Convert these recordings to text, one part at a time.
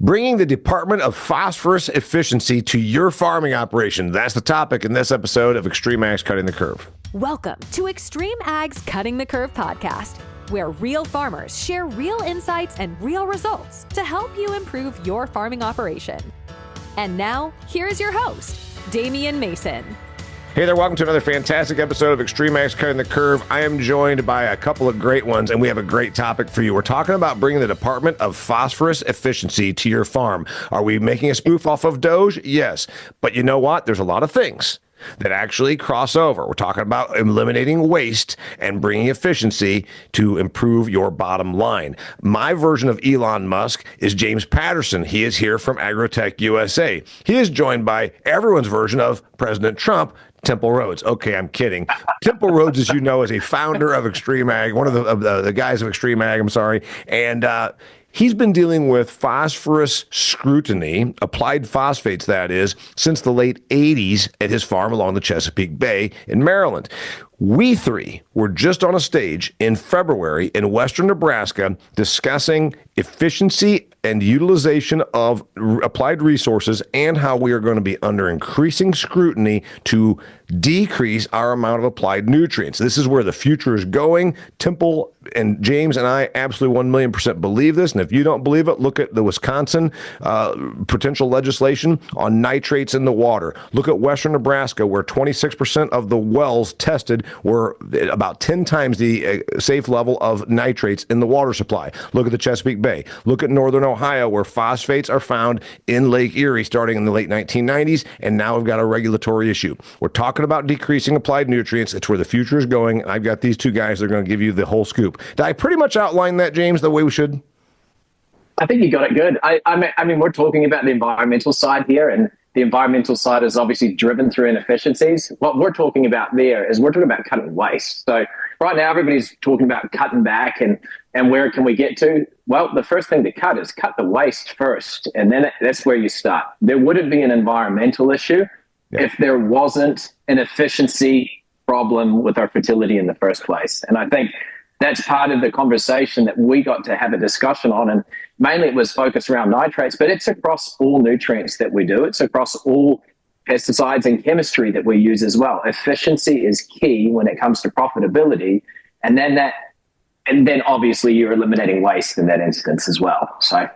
Bringing the Department of Phosphorus Efficiency to your farming operation. That's the topic in this episode of XtremeAg's Cutting the Curve. Welcome to XtremeAg's Cutting the Curve podcast, where real farmers share real insights and real results to help you improve your farming operation. And now, here's your host, Damian Mason. Hey there, welcome to another fantastic episode of XtremeAg's Cutting the Curve. I am joined by a couple of great ones, and we have a great topic for you. We're talking about bringing the Department of Phosphorus Efficiency to your farm. Are we making a spoof off of Doge? Yes. But you know what? There's a lot of things that actually cross over. We're talking about eliminating waste and bringing efficiency to improve your bottom line. My version of Elon Musk is James Patterson. He is here from AgroTech USA. He is joined by everyone's version of President Trump, Temple Rhodes. Okay, I'm kidding. Temple Rhodes, as you know, is a founder of XtremeAg, one of the guys of XtremeAg, I'm sorry. And he's been dealing with phosphorus scrutiny, applied phosphates, that is, since the late 80s at his farm along the Chesapeake Bay in Maryland. We three were just on a stage in February in western Nebraska discussing efficiency and utilization of applied resources and how we are going to be under increasing scrutiny to decrease our amount of applied nutrients. This is where the future is going. Temple and James and I absolutely 1,000,000% believe this. And if you don't believe it, look at the Wisconsin potential legislation on nitrates in the water. Look at western Nebraska, where 26% of the wells tested were about 10 times the safe level of nitrates in the water supply. Look at the Chesapeake Bay. Look at northern Ohio, where phosphates are found in Lake Erie starting in the late 1990s, and now we've got a regulatory issue. We're talking about decreasing applied nutrients. It's where the future is going, and I've got these two guys that are going to give you the whole scoop. Did I pretty much outline that, James, the way we should? I think you got it good. I mean, we're talking about the environmental side here, and the environmental side is obviously driven through inefficiencies. What we're talking about there is we're talking about cutting waste. So right now, everybody's talking about cutting back and where can we get to? Well, the first thing to cut is cut the waste first, and then that's where you start. There wouldn't be an environmental issue if there wasn't an efficiency problem with our fertility in the first place. And I think that's part of the conversation that we got to have a discussion on. And mainly it was focused around nitrates, but it's across all nutrients that we do. It's across all pesticides and chemistry that we use as well. Efficiency is key when it comes to profitability. And then obviously you're eliminating waste in that instance as well. So,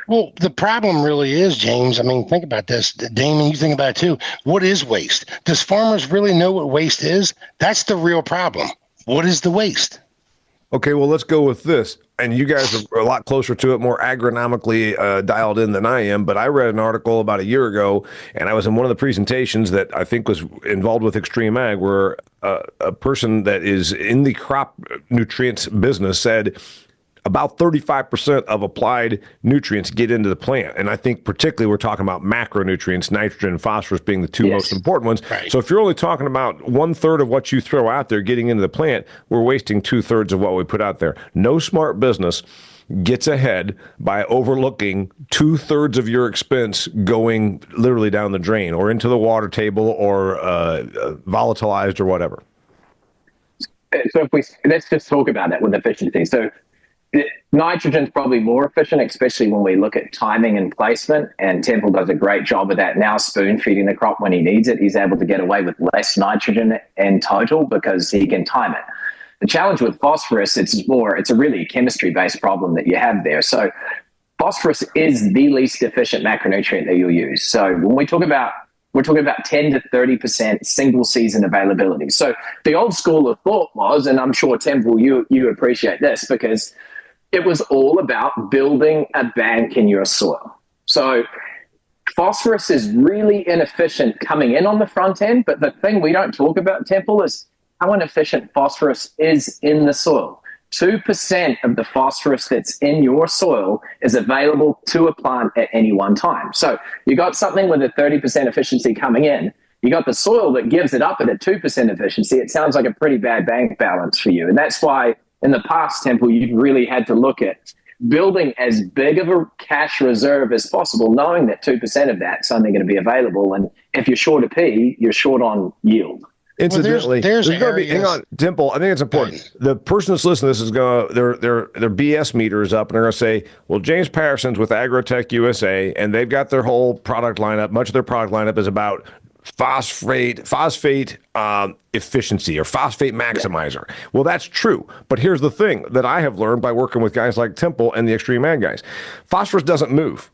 well, the problem really is, James, I mean, think about this. Damon, you think about it too. What is waste? Does farmers really know what waste is? That's the real problem. What is the waste? Okay, well, let's go with this. And you guys are a lot closer to it, more agronomically dialed in than I am. But I read an article about a year ago, and I was in one of the presentations that I think was involved with XtremeAg, where a person that is in the crop nutrients business said about 35% of applied nutrients get into the plant. And I think particularly we're talking about macronutrients, nitrogen and phosphorus being the two most important ones. Right. So if you're only talking about 1/3 of what you throw out there getting into the plant, we're wasting 2/3 of what we put out there. No smart business gets ahead by overlooking 2/3 of your expense going literally down the drain or into the water table or volatilized or whatever. So let's just talk about that with efficiency. So nitrogen is probably more efficient, especially when we look at timing and placement. And Temple does a great job of that now, spoon feeding the crop when he needs it. He's able to get away with less nitrogen in total because he can time it. The challenge with phosphorus, it's a really chemistry-based problem that you have there. So phosphorus is the least efficient macronutrient that you'll use. So when we're talking about 10 to 30% single season availability. So the old school of thought was, and I'm sure Temple, you appreciate this, because it was all about building a bank in your soil. So phosphorus is really inefficient coming in on the front end, but the thing we don't talk about, Temple, is how inefficient phosphorus is in the soil. 2% of the phosphorus that's in your soil is available to a plant at any one time. So you got something with a 30% efficiency coming in. You got the soil that gives it up at a 2% efficiency. It sounds like a pretty bad bank balance for you. And that's why in the past, Temple, you've really had to look at building as big of a cash reserve as possible, knowing that 2% of that's only going to be available. And if you're short a P, you're short on yield. Incidentally, there's going to be, hang areas. on, Dimple, I think it's important. The person that's listening to this is going to, their BS meter is up, and they're going to say, well, James Patterson's with AgroTech USA, and they've got their whole product lineup. Much of their product lineup is about phosphate efficiency or phosphate maximizer. Well, that's true. But here's the thing that I have learned by working with guys like Temple and the XtremeAg guys. Phosphorus doesn't move.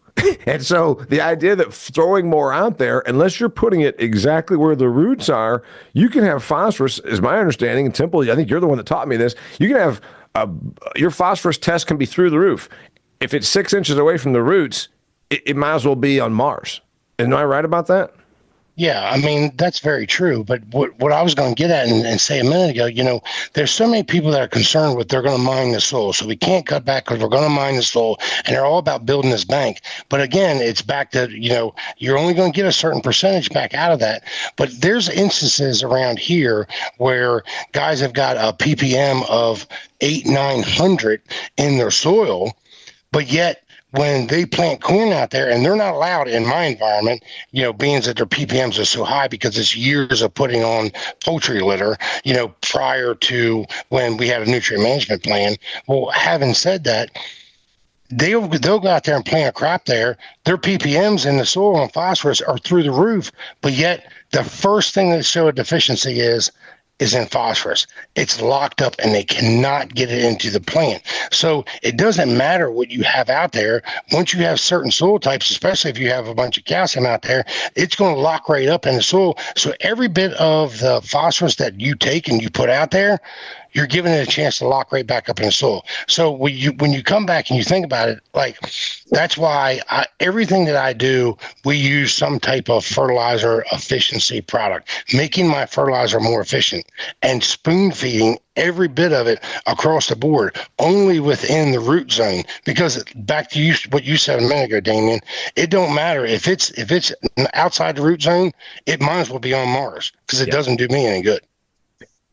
And so the idea that throwing more out there, unless you're putting it exactly where the roots are, you can have phosphorus, is my understanding, and Temple, I think you're the one that taught me this, you can have, your phosphorus test can be through the roof. If it's 6 inches away from the roots, it might as well be on Mars. Am I right about that? Yeah, I mean, that's very true. But what I was going to get at and say a minute ago, there's so many people that are concerned with they're going to mine the soil. So we can't cut back because we're going to mine the soil. And they're all about building this bank. But again, it's back to, you're only going to get a certain percentage back out of that. But there's instances around here where guys have got a ppm of 900 in their soil, but yet when they plant corn out there, and they're not allowed in my environment, being that their ppms are so high because it's years of putting on poultry litter, prior to when we had a nutrient management plan. Well, having said that, they'll go out there and plant a crop there. Their ppms in the soil on phosphorus are through the roof, but yet the first thing that show a deficiency is in phosphorus. It's locked up and they cannot get it into the plant. So it doesn't matter what you have out there. Once you have certain soil types, especially if you have a bunch of calcium out there, it's going to lock right up in the soil. So every bit of the phosphorus that you take and you put out there, you're giving it a chance to lock right back up in the soil. So when you come back and you think about it, that's why everything that I do, we use some type of fertilizer efficiency product, making my fertilizer more efficient and spoon feeding every bit of it across the board, only within the root zone. Because back to what you said a minute ago, Damian, it don't matter if it's outside the root zone, it might as well be on Mars because it doesn't do me any good.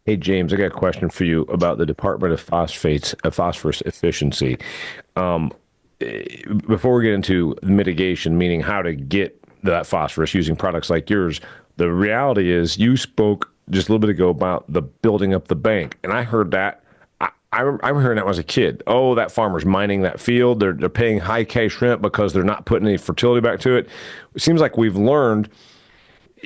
Hey, James, I got a question for you about the Department of Phosphorus Efficiency. Before we get into mitigation, meaning how to get that phosphorus using products like yours, the reality is you spoke just a little bit ago about the building up the bank. And I heard that. I'm hearing that when I was a kid. Oh, that farmer's mining that field. They're paying high cash rent because they're not putting any fertility back to it. It seems like we've learned,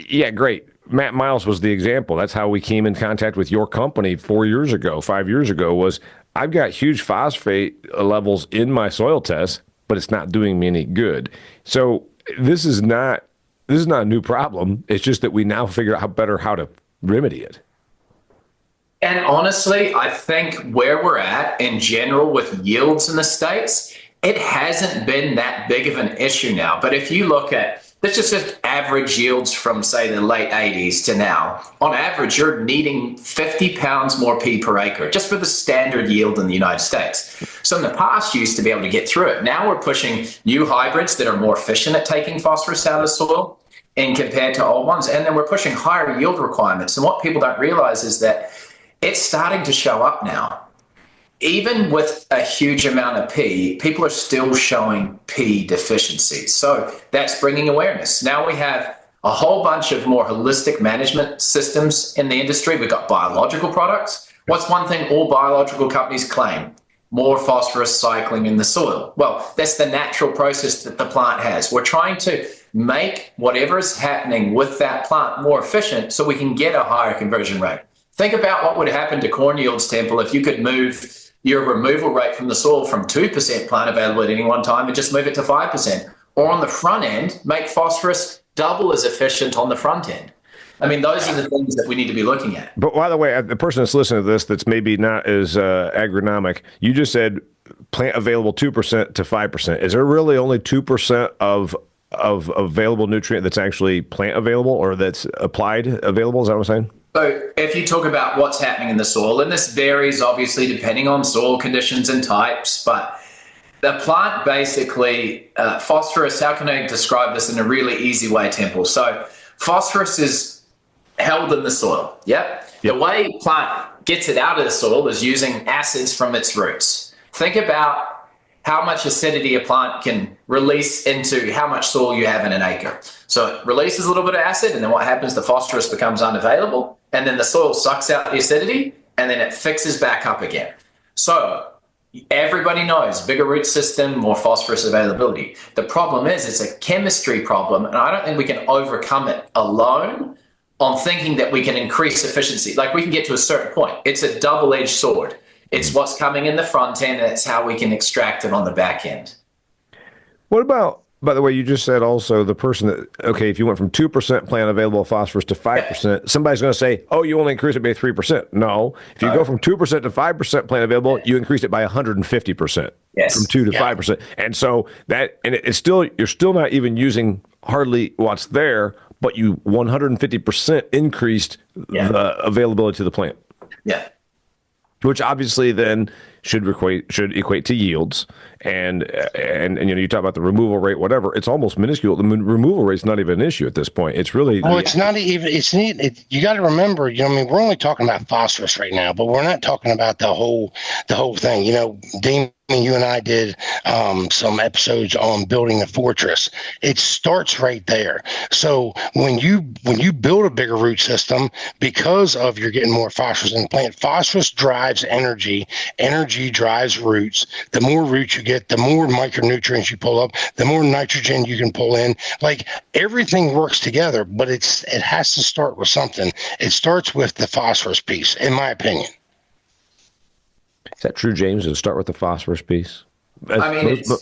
yeah, great. Matt Miles was the example. That's how we came in contact with your company 5 years ago, was I've got huge phosphate levels in my soil tests, but it's not doing me any good. So this is not a new problem. It's just that we now figure out how to remedy it. And honestly, I think where we're at in general with yields in the States, it hasn't been that big of an issue now. But if you look at, this is just average yields from, say, the late 80s to now. On average, you're needing 50 pounds more P per acre just for the standard yield in the United States. So in the past, you used to be able to get through it. Now we're pushing new hybrids that are more efficient at taking phosphorus out of the soil and compared to old ones. And then we're pushing higher yield requirements. And what people don't realize is that it's starting to show up now. Even with a huge amount of P, people are still showing P deficiencies. So that's bringing awareness. Now we have a whole bunch of more holistic management systems in the industry. We've got biological products. What's one thing all biological companies claim? More phosphorus cycling in the soil. Well, that's the natural process that the plant has. We're trying to make whatever is happening with that plant more efficient so we can get a higher conversion rate. Think about what would happen to corn yields, Temple, if you could move your removal rate from the soil from 2% plant available at any one time and just move it to 5%. Or on the front end, make phosphorus double as efficient on the front end. I mean, those are the things that we need to be looking at. But by the way, the person that's listening to this that's maybe not as agronomic, you just said plant available 2% to 5%. Is there really only 2% of available nutrient that's actually plant available or that's applied available? Is that what I'm saying? So if you talk about what's happening in the soil, and this varies obviously depending on soil conditions and types, but the plant basically, phosphorus, how can I describe this in a really easy way, Temple? So phosphorus is held in the soil, yep? The way plant gets it out of the soil is using acids from its roots. Think about how much acidity a plant can release into how much soil you have in an acre. So it releases a little bit of acid, and then what happens? The phosphorus becomes unavailable, and then the soil sucks out the acidity, and then it fixes back up again. So everybody knows bigger root system, more phosphorus availability. The problem is it's a chemistry problem, and I don't think we can overcome it alone on thinking that we can increase efficiency. Like, we can get to a certain point. It's a double-edged sword. It's what's coming in the front end, and it's how we can extract it on the back end. What about, by the way, you just said also the person that, okay, if you went from 2% plant available phosphorus to 5%, somebody's going to say, oh, you only increase it by 3%. No. If you go from 2% to 5% plant available, you increase it by 150%. Yes. From 2 to 5%. And so that, and it's still, you're still not even using hardly what's there, but you 150% increased the availability to the plant. Yeah. Which obviously then should equate to yields, and you talk about the removal rate, whatever. It's almost minuscule. The removal rate's not even an issue at this point. It's really it's not even. It's neat. You got to remember. We're only talking about phosphorus right now, but we're not talking about the whole thing. Dean, you and I did some episodes on building a fortress. It starts right there. So when you build a bigger root system, because of you're getting more phosphorus in the plant, phosphorus drives energy. Energy drives roots. The more roots you get, the more micronutrients you pull up, the more nitrogen you can pull in. Like, everything works together, but it has to start with something. It starts with the phosphorus piece, in my opinion. Is that true, James? Does it start with the phosphorus piece?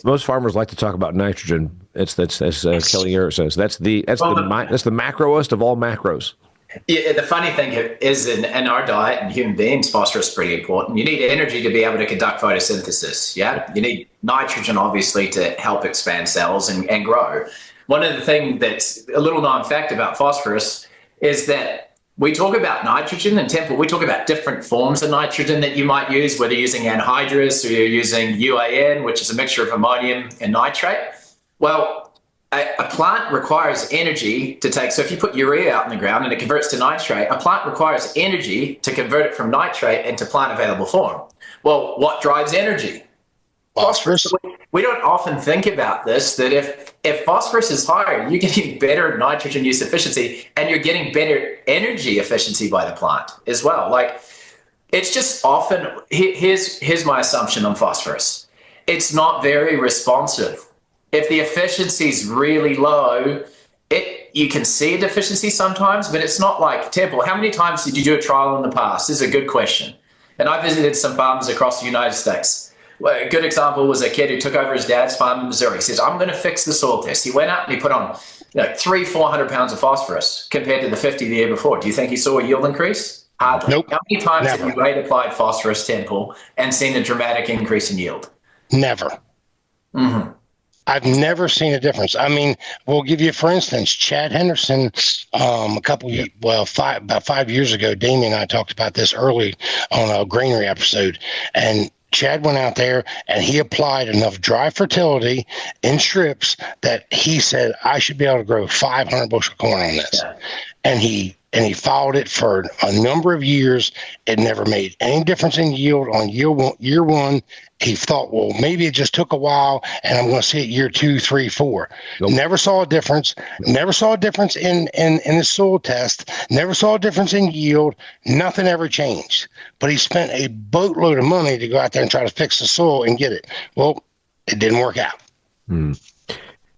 Most farmers like to talk about nitrogen. That's as Kelly Garrett says. That's the macroest of all macros. Yeah, the funny thing is in our diet and human beings, phosphorus is pretty important. You need energy to be able to conduct photosynthesis. Yeah, you need nitrogen, obviously, to help expand cells and grow. One of the things that's a little known fact about phosphorus is that we talk about nitrogen in Temple. We talk about different forms of nitrogen that you might use, whether you're using anhydrous or you're using UAN, which is a mixture of ammonium and nitrate. Well, a plant requires energy to take. So if you put urea out in the ground and it converts to nitrate, a plant requires energy to convert it from nitrate into plant available form. Well, what drives energy? Phosphorus. We don't often think about this, that if phosphorus is higher, you're getting better nitrogen use efficiency, and you're getting better energy efficiency by the plant as well. Like, it's just often, here's my assumption on phosphorus. It's not very responsive. If the efficiency is really low, you can see a deficiency sometimes, but it's not like Temple. How many times did you do a trial in the past? This is a good question. And I visited some farms across the United States. Well, a good example was a kid who took over his dad's farm in Missouri. He says, I'm going to fix the soil test. He went out and he put on 300-400 pounds of phosphorus compared to the 50 the year before. Do you think he saw a yield increase? Hardly. Nope. How many times Never. have you rate applied phosphorus, Temple, and seen a dramatic increase in yield? Never. Mm-hmm. I've never seen a difference. I mean, we'll give you, for instance, Chad Henderson, about 5 years ago, Damian and I talked about this early on a granary episode, and Chad went out there and he applied enough dry fertility in strips that he said, I should be able to grow 500 bushel corn on this. Yeah. And he followed it for a number of years. It never made any difference in yield on year one. He thought, well, maybe it just took a while and I'm going to see it year 2, 3, 4. Nope. Never saw a difference. Never saw a difference in the soil test. Never saw a difference in yield. Nothing ever changed. But he spent a boatload of money to go out there and try to fix the soil and get it. Well, it didn't work out.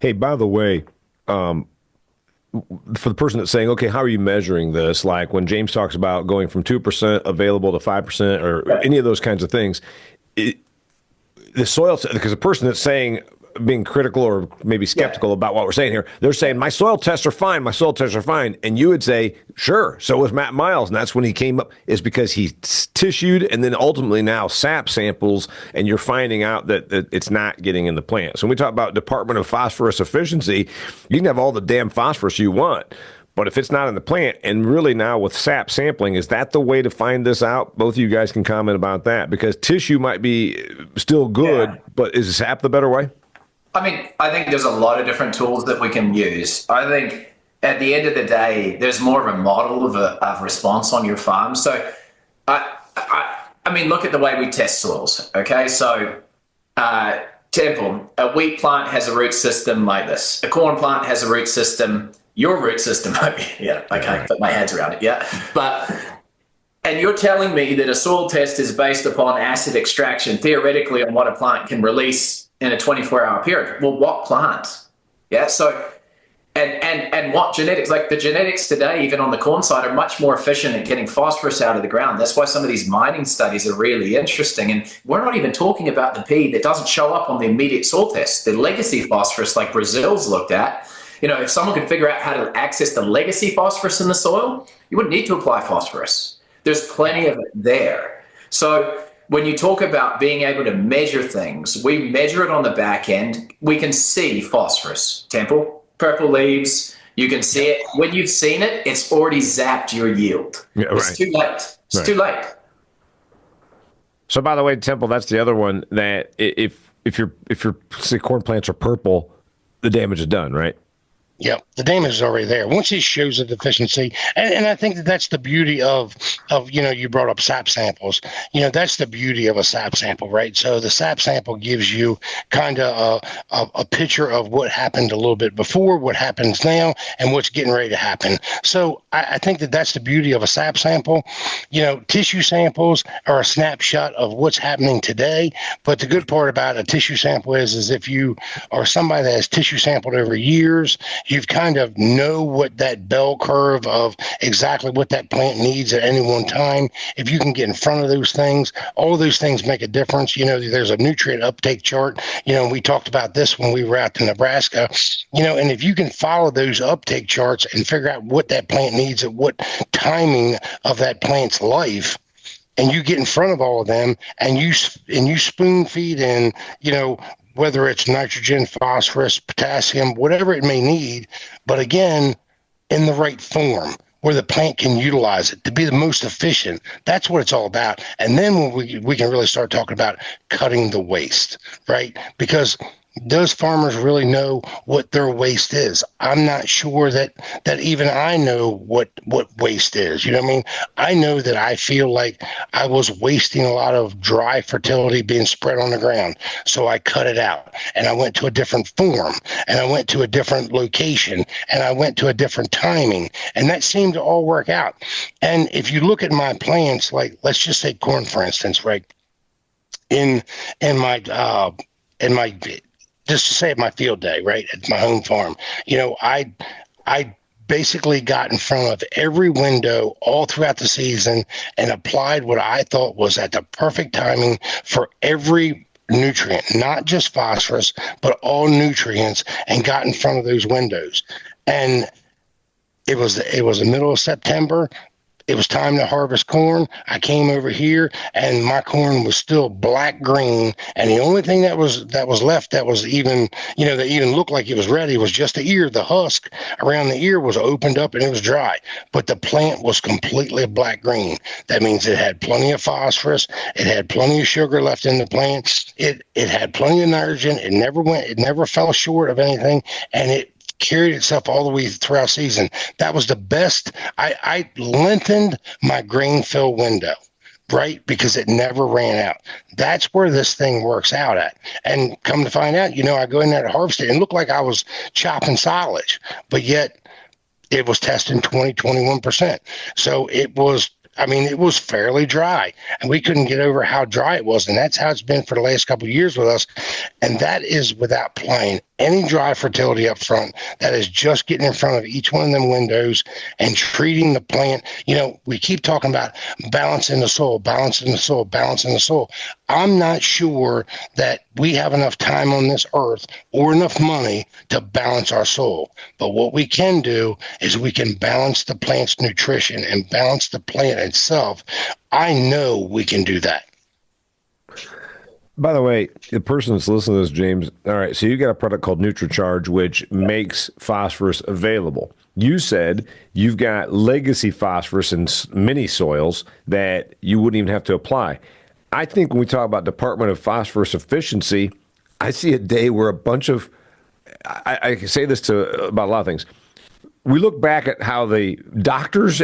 Hey, by the way, for the person that's saying, okay, how are you measuring this? Like when James talks about going from 2% available to 5% or any of those kinds of things, the soil, because the person that's saying, being critical or maybe skeptical about what we're saying here, they're saying, my soil tests are fine. My soil tests are fine. And you would say, sure. So was Matt Miles. And that's when he came up, is because he tissued and then ultimately now sap samples, and you're finding out that it's not getting in the plant. So when we talk about Department of Phosphorus Efficiency, you can have all the damn phosphorus you want, but if it's not in the plant, and really now with sap sampling, is that the way to find this out? Both of you guys can comment about that, because tissue might be still good, but is sap the better way? I mean, I think there's a lot of different tools that we can use. I think at the end of the day, there's more of a model of response on your farm. So, I mean, look at the way we test soils, okay? So, Temple, a wheat plant has a root system like this. A corn plant has a root system. Your root system might be, I can't put my hands around it, but And you're telling me that a soil test is based upon acid extraction, theoretically, on what a plant can release in a 24-hour period. Well, what plant? Yeah, so, and what genetics, like the genetics today, even on the corn side, are much more efficient at getting phosphorus out of the ground. That's why some of these mining studies are really interesting. And we're not even talking about the P that doesn't show up on the immediate soil test. The legacy phosphorus, like Brazil's looked at, if someone could figure out how to access the legacy phosphorus in the soil, you wouldn't need to apply phosphorus. There's plenty of it there. So when you talk about being able to measure things, we measure it on the back end. We can see phosphorus, Temple, purple leaves. You can see it. When you've seen it, it's already zapped your yield. Yeah, right. It's too late. It's too late. So by the way, Temple, that's the other one that if your say corn plants are purple, the damage is done, right? Yep, the damage is already there. Once it shows a deficiency, and I think that's the beauty of you brought up sap samples. That's the beauty of a sap sample, right? So the sap sample gives you kind of a picture of what happened a little bit before, what happens now, and what's getting ready to happen. So I think that's the beauty of a sap sample. Tissue samples are a snapshot of what's happening today. But the good part about a tissue sample is if you are somebody that has tissue sampled over years, you've kind of know what that bell curve of exactly what that plant needs at any one time. If you can get in front of those things, all of those things make a difference. There's a nutrient uptake chart. We talked about this when we were out to Nebraska. And if you can follow those uptake charts and figure out what that plant needs at what timing of that plant's life, and you get in front of all of them and you spoon feed in, whether it's nitrogen, phosphorus, potassium, whatever it may need, but again, in the right form where the plant can utilize it to be the most efficient. That's what it's all about. And then when we can really start talking about cutting the waste, right? Because does farmers really know what their waste is? I'm not sure that even I know what waste is. I know that I feel like I was wasting a lot of dry fertility being spread on the ground. So I cut it out and I went to a different form and I went to a different location and I went to a different timing, and that seemed to all work out. And if you look at my plants, like let's just say corn, for instance, right? In my just to say at my field day, right, at my home farm, I basically got in front of every window all throughout the season and applied what I thought was at the perfect timing for every nutrient, not just phosphorus, but all nutrients, and got in front of those windows. And it was the middle of September. It was time to harvest corn. I came over here and my corn was still black green. And the only thing that was left that was even, that even looked like it was ready was just the ear. The husk around the ear was opened up and it was dry. But the plant was completely black green. That means it had plenty of phosphorus. It had plenty of sugar left in the plant. It had plenty of nitrogen. It never fell short of anything. And it carried itself all the way throughout season. That was the best. I lengthened my grain fill window, right? Because it never ran out. That's where this thing works out at. And come to find out, I go in there to harvest it and it looked like I was chopping silage, but yet it was testing 21%. So it was fairly dry, and we couldn't get over how dry it was. And that's how it's been for the last couple of years with us. And that is without applying any dry fertility up front. That is just getting in front of each one of them windows and treating the plant. We keep talking about balancing the soil. I'm not sure that we have enough time on this earth or enough money to balance our soil. But what we can do is we can balance the plant's nutrition and balance the plant itself. I know we can do that. By the way, the person that's listening to this, James, all right, so you got a product called NutriCharge, which makes phosphorus available. You said you've got legacy phosphorus in many soils that you wouldn't even have to apply. I think when we talk about Department of Phosphorus Efficiency, I see a day where a bunch of, I can say this about a lot of things. We look back at how the doctors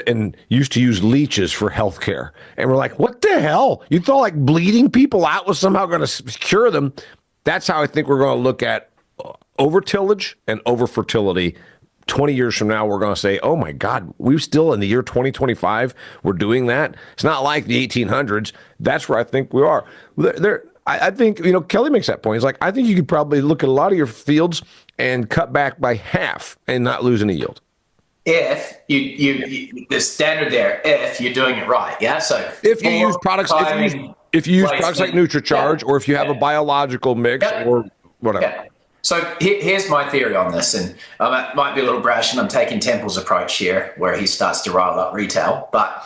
used to use leeches for healthcare, and we're like, what the hell? You thought like bleeding people out was somehow going to cure them? That's how I think we're going to look at over-tillage and over-fertility 20 years from now, we're going to say, oh my God, we're still in the year 2025. We're doing that. It's not like the 1800s. That's where I think we are. I think, Kelly makes that point. He's like, I think you could probably look at a lot of your fields and cut back by half and not lose any yield. If you the standard there, if you're doing it right. Yeah. So if you use products, if you use products like NutriCharge, or if you have a biological mix or whatever. Yeah. So here's my theory on this, and it might be a little brash, and I'm taking Temple's approach here, where he starts to rile up retail. But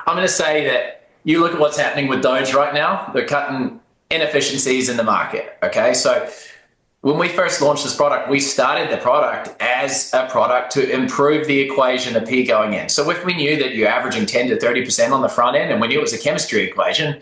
I'm going to say that you look at what's happening with Doge right now. They're cutting inefficiencies in the market. Okay, so when we first launched this product, we started the product as a product to improve the equation of P going in. So if we knew that you're averaging 10 to 30% on the front end, and we knew it was a chemistry equation,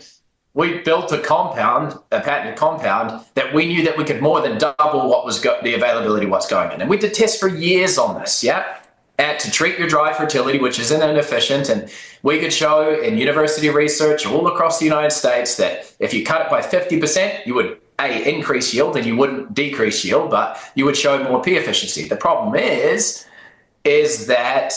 we built a patented compound that we knew that we could more than double what was the availability of what's going in. And we did tests for years on this, to treat your dry fertility, which is inefficient. And we could show in university research all across the United States that if you cut it by 50%, you would increase yield, and you wouldn't decrease yield, but you would show more P efficiency. The problem is that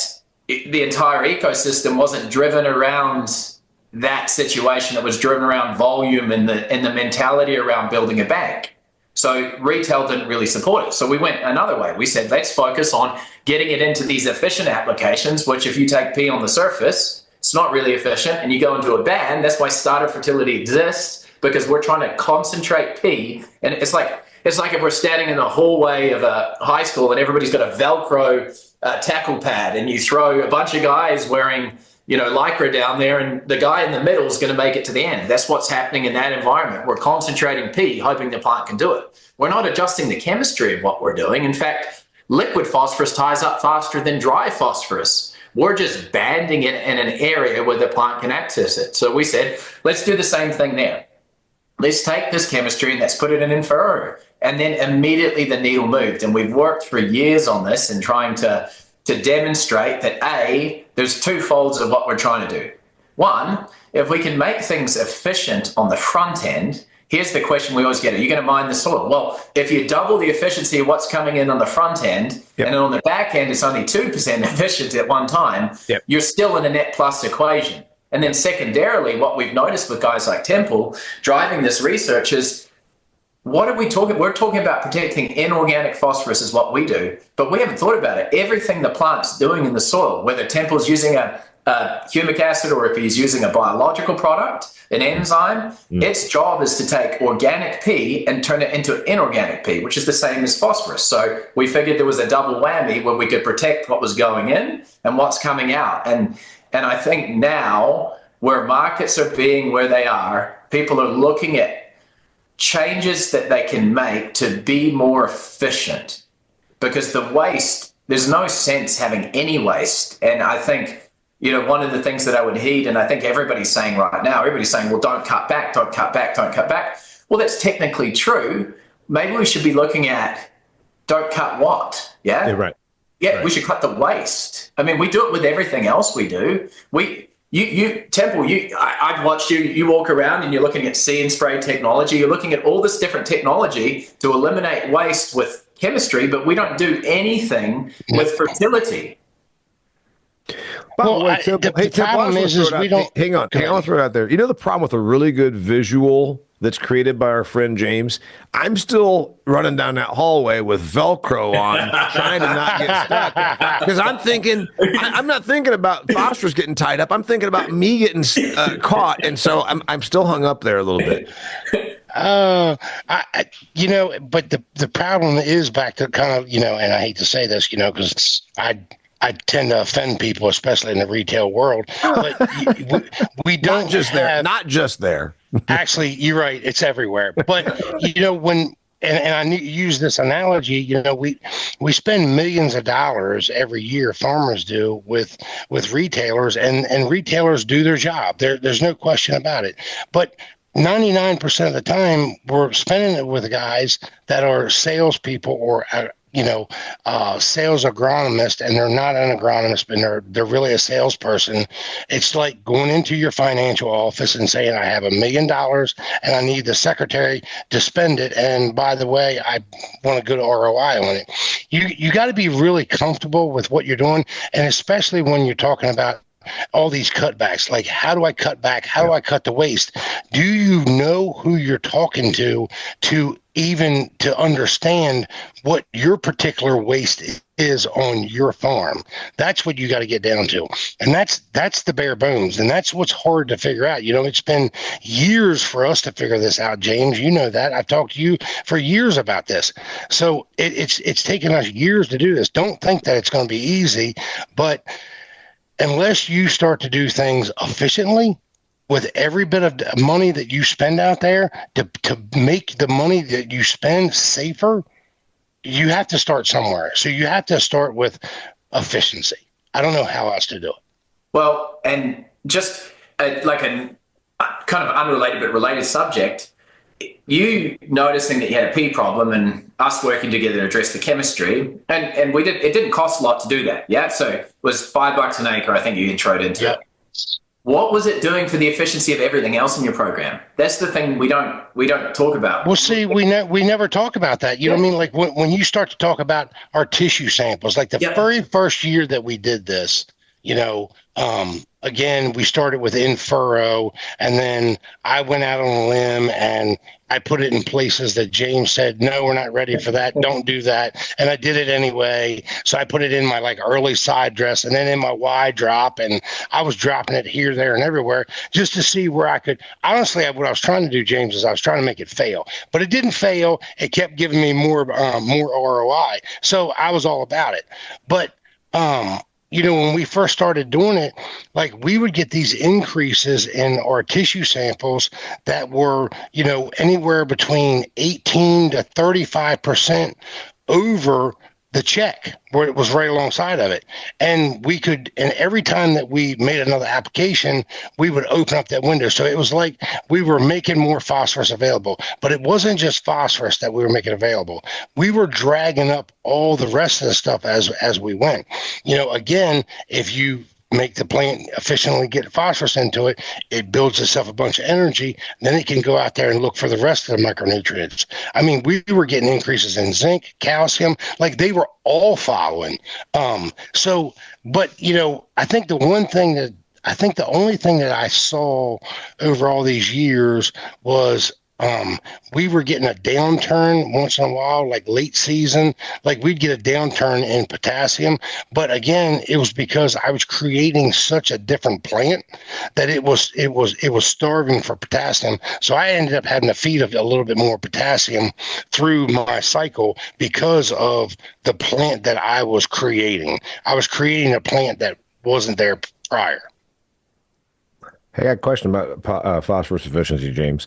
the entire ecosystem wasn't driven around that situation. It was driven around volume and the mentality around building a bank. So retail didn't really support it. So we went another way. We said, let's focus on getting it into these efficient applications, which if you take P on the surface, it's not really efficient, and you go into a band. That's why starter fertility exists, because we're trying to concentrate P. And it's like if we're standing in the hallway of a high school and everybody's got a Velcro tackle pad, and you throw a bunch of guys wearing Lycra down there, and the guy in the middle is going to make it to the end. That's what's happening in that environment. We're concentrating P, hoping the plant can do it. We're not adjusting the chemistry of what we're doing. In fact, liquid phosphorus ties up faster than dry phosphorus. We're just banding it in an area where the plant can access it. So we said, let's do the same thing there. Let's take this chemistry and let's put it in an inferrer. And then immediately the needle moved. And we've worked for years on this and trying to demonstrate that there's two folds of what we're trying to do. One, if we can make things efficient on the front end, here's the question we always get: are you going to mine the soil? Well, if you double the efficiency of what's coming in on the front end, and on the back end it's only 2% efficient at one time, you're still in a net plus equation. And then secondarily, what we've noticed with guys like Temple driving this research is, what are we talking? We're talking about protecting inorganic phosphorus is what we do, but we haven't thought about it. Everything the plant's doing in the soil, whether Temple's using a humic acid or if he's using a biological product, an enzyme, its job is to take organic P and turn it into inorganic P, which is the same as phosphorus. So we figured there was a double whammy where we could protect what was going in and what's coming out. And I think now, where markets are being where they are, people are looking at changes that they can make to be more efficient, because the waste, there's no sense having any waste. And I think, one of the things that I would heed, and I think everybody's saying right now, everybody's saying, well, don't cut back, don't cut back, don't cut back. Well, that's technically true. Maybe we should be looking at don't cut what? Yeah, right. Yeah, right. We should cut the waste. I mean, we do it with everything else we do. Temple, I've watched you walk around and you're looking at See and Spray technology. You're looking at all this different technology to eliminate waste with chemistry, but we don't do anything with fertility. Well, the problem is we don't. Hang on, I'll throw it out there. The problem with a really good visual that's created by our friend James, I'm still running down that hallway with Velcro on, trying to not get stuck. Because I'm thinking, I'm not thinking about phosphorus getting tied up. I'm thinking about me getting caught. And so I'm still hung up there a little bit. But the problem is back to kind of, and I hate to say this, because I tend to offend people, especially in the retail world. But we don't not just there. Not just there. Actually, you're right. It's everywhere. But when I use this analogy, we spend millions of dollars every year. Farmers do with retailers, and retailers do their job. There's no question about it. But 99% of the time, we're spending it with guys that are salespeople or sales agronomist, and they're not an agronomist, but they're really a salesperson. It's like going into your financial office and saying, I have $1 million and I need the secretary to spend it. And by the way, I want a good ROI on it. You got to be really comfortable with what you're doing. And especially when you're talking about all these cutbacks, like how do I cut back? How do I cut the waste? Do you know who you're talking to even to understand what your particular waste is on your farm? That's what you got to get down to. And that's the bare bones. And that's what's hard to figure out. It's been years for us to figure this out, James. You know that. I've talked to you for years about this. So it's taken us years to do this. Don't think that it's going to be easy, but unless you start to do things efficiently with every bit of money that you spend out there to make the money that you spend safer, you have to start somewhere. So you have to start with efficiency. I don't know how else to do it. Well, and just like a kind of unrelated but related subject, you noticing that you had a pea problem and us working together to address the chemistry, and it didn't cost a lot to do that. Yeah. So it was $5 an acre, I think you introed into it. What was it doing for the efficiency of everything else in your program? That's the thing we don't talk about. Well, see, we never talk about that. You know what I mean? Like when you start to talk about our tissue samples, like the very first year that we did this, again, we started with in furrow, and then I went out on a limb and I put it in places that James said, no, we're not ready for that. Don't do that. And I did it anyway. So I put it in my early side dress and then in my wide drop. And I was dropping it here, there, and everywhere just to see where I could. Honestly, what I was trying to do, James, is I was trying to make it fail. But it didn't fail. It kept giving me more ROI. So I was all about it. But when we first started doing it, we would get these increases in our tissue samples that were, anywhere between 18 to 35% over the check, where it was right alongside of it. And every time that we made another application, we would open up that window. So it was like we were making more phosphorus available, but it wasn't just phosphorus that we were making available. We were dragging up all the rest of the stuff as we went. Again, if you make the plant efficiently get phosphorus into it, it builds itself a bunch of energy. Then it can go out there and look for the rest of the micronutrients. I mean, we were getting increases in zinc, calcium, they were all following. But I think the only thing that I saw over all these years was we were getting a downturn once in a while, late season, we'd get a downturn in potassium. But again, it was because I was creating such a different plant that it was starving for potassium. So I ended up having to feed a little bit more potassium through my cycle because of the plant that I was creating. I was creating a plant that wasn't there prior. Hey, I got a question about phosphorus efficiency, James.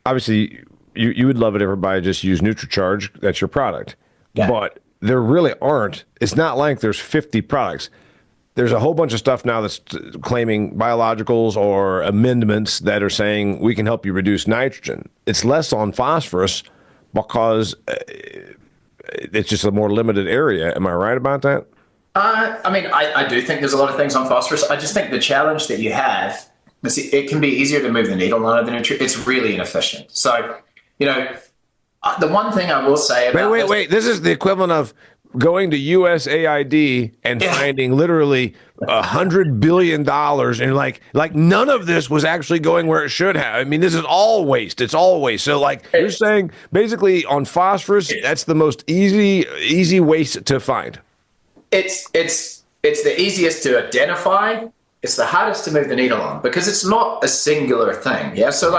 Obviously you would love it if everybody just use NutriCharge. That's your product. Yeah. But there really aren't. It's not like there's 50 products. There's a whole bunch of stuff now that's claiming biologicals or amendments that are saying we can help you reduce nitrogen. It's less on phosphorus because it's just a more limited area. Am I right about that? I do think there's a lot of things on phosphorus. I just think the challenge that you have, it can be easier to move the needle on the nutrient. It's really inefficient. So, the one thing I will say about wait. This is the equivalent of going to USAID and finding literally $100 billion, and none of this was actually going where it should have. I mean, this is all waste. It's all waste. So you're saying basically on phosphorus, that's the most easy waste to find. It's the easiest to identify. It's the hardest to move the needle on because it's not a singular thing. Yeah. So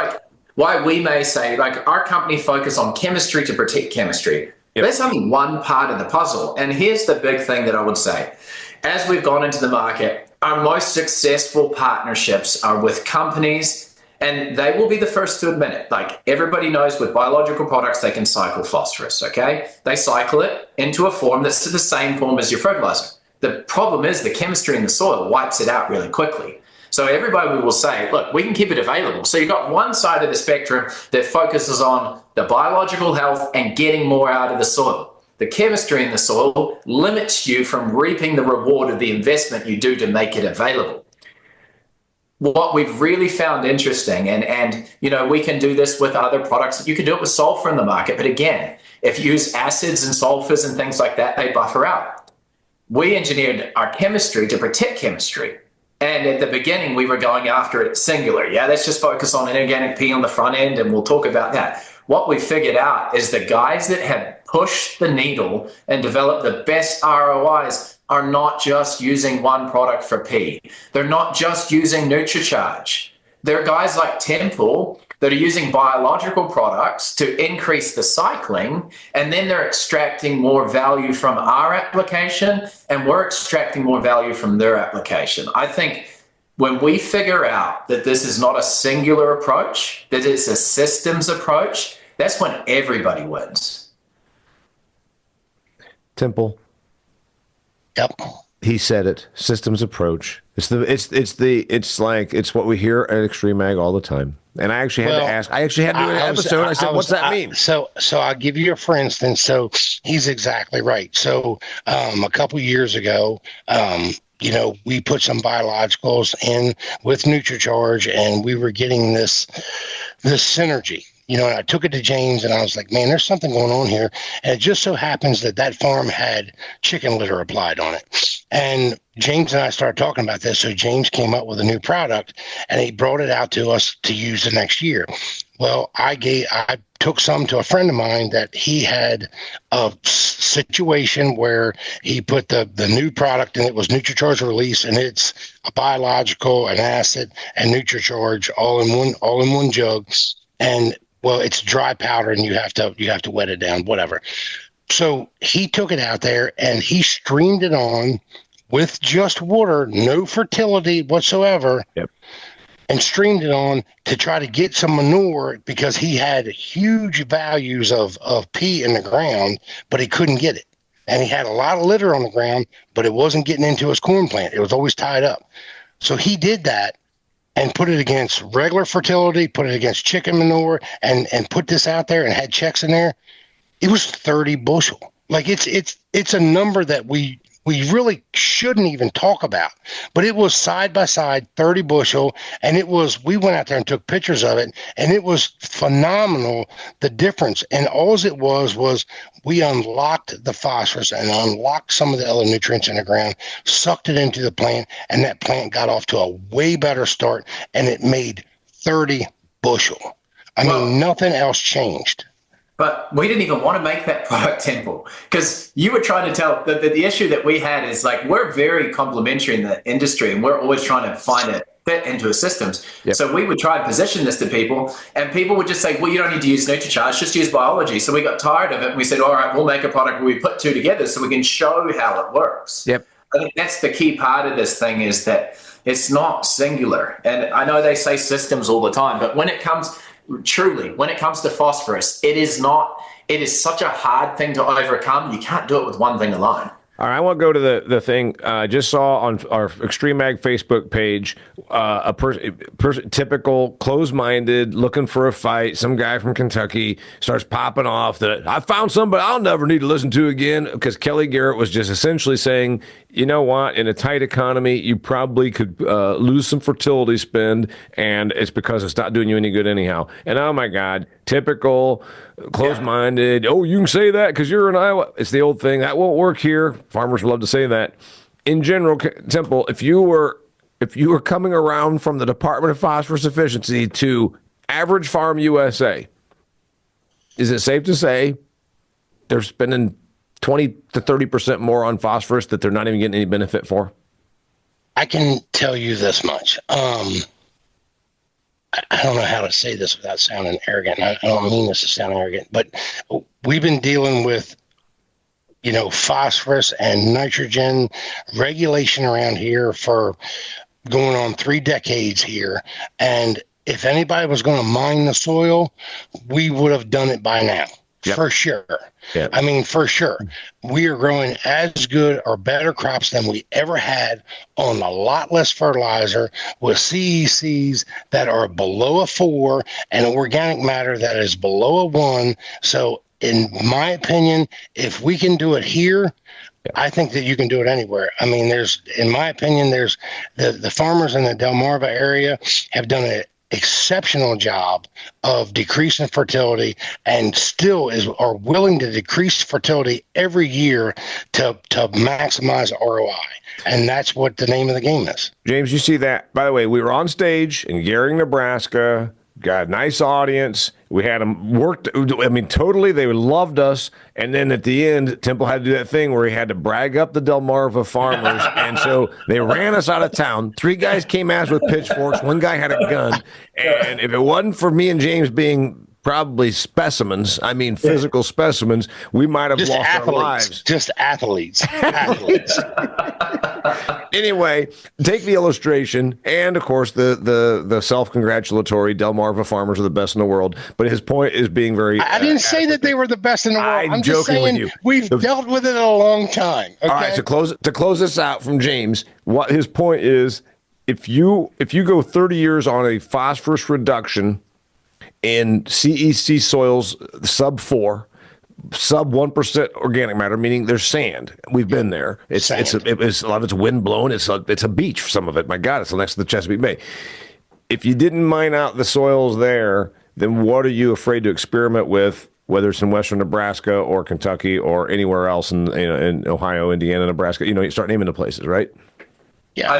why we may say our company focus on chemistry to protect chemistry. Yep. That's only one part of the puzzle. And here's the big thing that I would say. As we've gone into the market, our most successful partnerships are with companies, and they will be the first to admit it. Everybody knows with biological products, they can cycle phosphorus. Okay. They cycle it into a form that's the same form as your fertilizer. The problem is the chemistry in the soil wipes it out really quickly. So everybody will say, look, we can keep it available. So you've got one side of the spectrum that focuses on the biological health and getting more out of the soil. The chemistry in the soil limits you from reaping the reward of the investment you do to make it available. What we've really found interesting, and we can do this with other products. You can do it with sulfur in the market, but again, if you use acids and sulfurs and things like that, they buffer out. We engineered our chemistry to protect chemistry. And at the beginning, we were going after it singular. Yeah, let's just focus on inorganic P on the front end, and we'll talk about that. What we figured out is the guys that have pushed the needle and developed the best ROIs are not just using one product for P. They're not just using NutriCharge. There are guys like Temple that are using biological products to increase the cycling, and then they're extracting more value from our application, and we're extracting more value from their application. I think when we figure out that this is not a singular approach, that it's a systems approach, that's when everybody wins. Temple. Yep. He said it. Systems approach. It's what we hear at XtremeAg all the time. And I actually had to ask. I actually had to do an episode. I said, "What's that mean?" So I'll give you a for instance. So he's exactly right. So a couple years ago, we put some biologicals in with NutriCharge, and we were getting this synergy. And I took it to James, and I was like, man, there's something going on here. And it just so happens that farm had chicken litter applied on it. And James and I started talking about this. So James came up with a new product, and he brought it out to us to use the next year. Well, I took some to a friend of mine that he had a situation where he put the new product, and it was NutriCharge release, and it's a biological, an acid, and NutriCharge all in one jug. And well, it's dry powder, and you have to wet it down, whatever. So he took it out there, and he streamed it on with just water, no fertility whatsoever. Yep. And streamed it on to try to get some manure, because he had huge values of P in the ground, but he couldn't get it. And he had a lot of litter on the ground, but it wasn't getting into his corn plant. It was always tied up. So he did that and put it against regular fertility, put it against chicken manure, and put this out there and had checks in there. It was 30 bushel. Like it's a number that we really shouldn't even talk about, but it was side by side 30 bushel. And we went out there and took pictures of it, and it was phenomenal, the difference. And all it was we unlocked the phosphorus and unlocked some of the other nutrients in the ground, sucked it into the plant, and that plant got off to a way better start, and it made 30 bushel. I mean, nothing else changed. But we didn't even want to make that product, Temple, because you were trying to tell that the issue that we had is like, we're very complementary in the industry, and we're always trying to find a fit into a systems. Yep. So we would try and position this to people, and people would just say, well, you don't need to use NutriCharge, just use biology. So we got tired of it, and we said, all right, we'll make a product where we put two together so we can show how it works. Yep. I think that's the key part of this thing, is that it's not singular. And I know they say systems all the time, but when it comes to phosphorus, it is such a hard thing to overcome. You can't do it with one thing alone. All right, I want to go to the thing I just saw on our XtremeAg Facebook page, a person typical closed-minded, looking for a fight. Some guy from Kentucky starts popping off that I found somebody I'll never need to listen to again, because Kelly Garrett was just essentially saying, you know what, in a tight economy, you probably could lose some fertility spend, and it's because it's not doing you any good anyhow. And oh my God, typical closed-minded. Yeah. Oh, you can say that because you're in Iowa. It's the old thing. That won't work here. Farmers love to say that. In general, Temple, if you were coming around from the Department of Phosphorus Efficiency to Average Farm USA, is it safe to say they're spending 20 to 30% more on phosphorus that they're not even getting any benefit for? I can tell you this much. I don't know how to say this without sounding arrogant. I don't mean this to sound arrogant, but we've been dealing with, phosphorus and nitrogen regulation around here for going on 3 decades here. And if anybody was going to mine the soil, we would have done it by now For sure. Yep. I mean, for sure. We are growing as good or better crops than we ever had on a lot less fertilizer with CECs that are below a 4 and organic matter that is below a 1. So in my opinion, if we can do it here, I think that you can do it anywhere. I mean, in my opinion, there's the farmers in the Delmarva area have done an exceptional job of decreasing fertility and still are willing to decrease fertility every year to maximize ROI. And that's what the name of the game is. James, you see that? By the way, we were on stage in Gehring, Nebraska. Got a nice audience. We had them worked. I mean, totally. They loved us. And then at the end, Temple had to do that thing where he had to brag up the Delmarva farmers. And so they ran us out of town. 3 guys came at us with pitchforks. 1 guy had a gun. And if it wasn't for me and James being probably specimens, I mean physical specimens, we might have lost our lives. Just athletes. Anyway, take the illustration and, of course, the self-congratulatory Delmarva farmers are the best in the world. But his point is being very... I didn't say that they were the best in the world. I'm just saying with you. We've dealt with it a long time. Okay? All right, so to close this out from James, what his point is, if you go 30 years on a phosphorus reduction in CEC soils sub 4, sub 1% organic matter, meaning there's sand. We've been there. It's a lot of it's wind blown. It's a beach. Some of it. My God, it's next to the Chesapeake Bay. If you didn't mine out the soils there, then what are you afraid to experiment with? Whether it's in western Nebraska or Kentucky or anywhere else in Ohio, Indiana, Nebraska, you start naming the places, right? Yeah,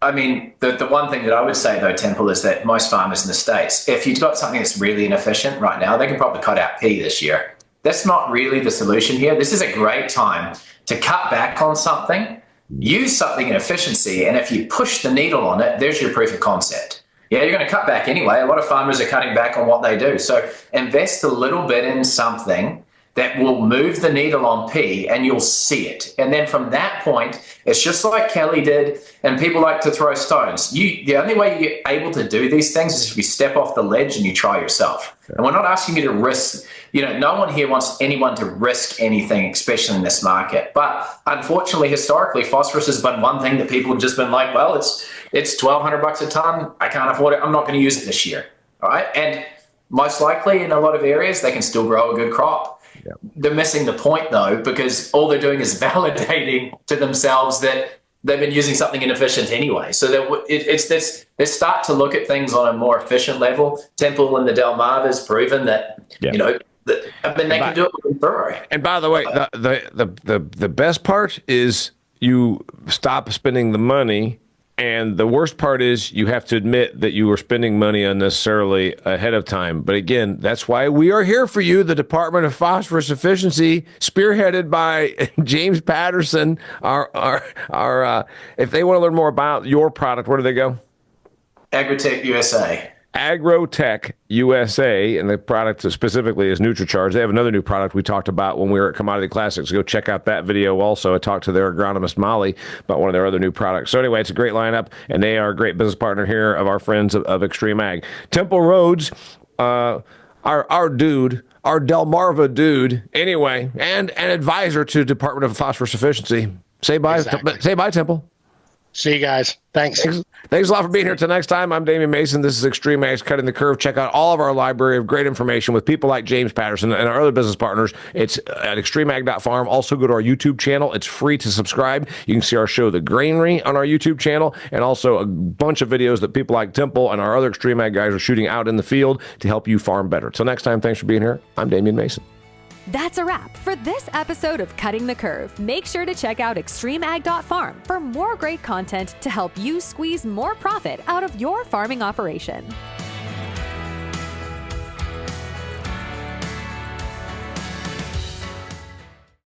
I mean, the one thing that I would say, though, Temple, is that most farmers in the States, if you've got something that's really inefficient right now, they can probably cut out pea this year. That's not really the solution here. This is a great time to cut back on something, use something in efficiency, and if you push the needle on it, there's your proof of concept. Yeah, you're going to cut back anyway. A lot of farmers are cutting back on what they do. So invest a little bit in something that will move the needle on pea, and you'll see it. And then from that point, it's just like Kelly did, and people like to throw stones. The only way you're able to do these things is if you step off the ledge and you try yourself. And we're not asking you to risk, no one here wants anyone to risk anything, especially in this market. But unfortunately, historically, phosphorus has been one thing that people have just been like, well, it's $1,200 a ton. I can't afford it. I'm not going to use it this year. All right. And most likely in a lot of areas, they can still grow a good crop. Yep. They're missing the point, though, because all they're doing is validating to themselves that they've been using something inefficient anyway. So that it's this. They start to look at things on a more efficient level. Temple and the Delmarva has proven that they can do it with thorough. And by the way, the best part is you stop spending the money. And the worst part is you have to admit that you were spending money unnecessarily ahead of time. But again, that's why we are here for you, the Department of Phosphorus Efficiency, spearheaded by James Patterson. If they want to learn more about your product, where do they go? AgroTech USA. AgroTech USA, and the product specifically is NutriCharge. They have another new product we talked about when we were at Commodity Classics. Go check out that video also. I talked to their agronomist, Molly, about one of their other new products. So anyway, it's a great lineup, and they are a great business partner here of our friends of XtremeAg. Temple Rhodes, our dude, our Delmarva dude, anyway, and an advisor to Department of Phosphorus Efficiency. Say bye, Say bye, Temple. See you guys. Thanks a lot for being here. Till next time, I'm Damian Mason. This is XtremeAg Cutting the Curve. Check out all of our library of great information with people like James Patterson and our other business partners. It's at extremeag.farm. Also, go to our YouTube channel. It's free to subscribe. You can see our show, The Granary, on our YouTube channel, and also a bunch of videos that people like Temple and our other XtremeAg guys are shooting out in the field to help you farm better. Till next time, thanks for being here. I'm Damian Mason. That's a wrap for this episode of Cutting the Curve. Make sure to check out extremeag.farm for more great content to help you squeeze more profit out of your farming operation.